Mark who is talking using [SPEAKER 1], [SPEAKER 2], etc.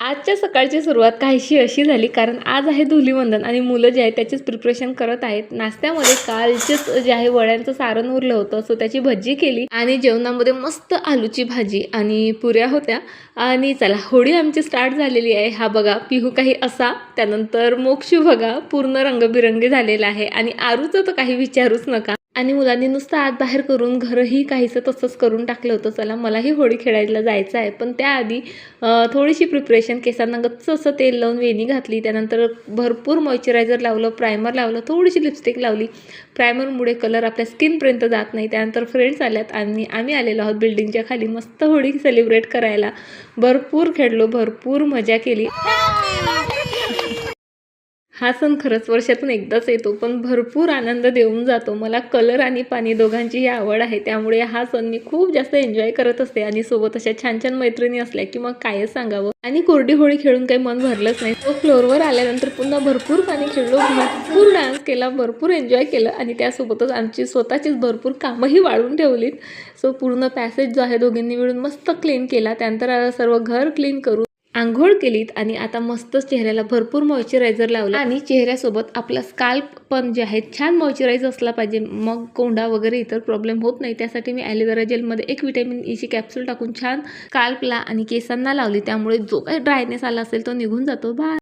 [SPEAKER 1] आजच्या सकाळची सुरुवात काहीशी अशी झाली, कारण आज आहे धुलीवंदन आणि मुलं जे आहेत त्याचीच प्रिपरेशन करत आहेत. नाश्त्यामध्ये कालचेच जे आहे वड्यांचं सारण उरलं होतं, सो त्याची भजी केली आणि जेवणामध्ये मस्त आलूची भाजी आणि पुऱ्या होत्या. आणि चला, होळी आमची स्टार्ट झालेली आहे. हा बघा पिहू काही असा, त्यानंतर मोक्षू बघा पूर्ण रंगबिरंगी झालेला आहे आणि आरूचं तर काही विचारूच नका. आणि मुलांनी नुसतं आत बाहेर करून घरही काहीसं तसंच करून टाकलं होतं. चला, मलाही होळी खेळायला जायचं आहे, पण त्याआधी थोडीशी प्रिपरेशन. केसांना गच्च असं तेल लावून वेणी घातली, त्यानंतर भरपूर मॉइश्चरायझर लावलं, प्रायमर लावलं, थोडीशी लिपस्टिक लावली. प्रायमरमुळे कलर आपल्या स्किनपर्यंत जात नाही. त्यानंतर फ्रेंड्स आल्यात आणि आम्ही आलेलो आहोत बिल्डिंगच्या खाली मस्त होळी सेलिब्रेट करायला. भरपूर खेळलो, भरपूर मजा केली. हा सण खरंच वर्षातून एकदाच येतो, पण भरपूर आनंद देऊन जातो. मला कलर आणि पाणी दोघांचीही आवड आहे, त्यामुळे हा सण मी खूप जास्त एन्जॉय करत असते. आणि सोबत अशा छान छान मैत्रिणी असल्या की मग कायच सांगावं. आणि कोरडी होळी खेळून काही मन भरलंच नाही. तो फ्लोअरवर आल्यानंतर पुन्हा भरपूर पाणी खेळलो, भरपूर डान्स केला, भरपूर एन्जॉय केलं आणि त्यासोबतच आमची स्वतःचीच भरपूर कामंही वाढून ठेवलीत. सो पूर्ण पॅसेज जो आहे दोघींनी मिळून मस्त क्लीन केला. त्यानंतर सर्व घर क्लीन करून आंघोळ केलीत आणि आता मस्तच चेहऱ्याला भरपूर मॉइश्चरायझर लावला. आणि चेहऱ्यासोबत आपला स्काल्प पण जे आहे छान मॉइश्चराईज असला पाहिजे, मग कोंडा वगैरे इतर प्रॉब्लेम होत नाही. त्यासाठी मी ॲलोवेरा जेलमध्ये एक व्हिटॅमिन ईची कॅप्सूल टाकून छान स्काल्पला आणि केसांना लावली, त्यामुळे जो काही ड्रायनेस आला असेल तो निघून जातो. बाय.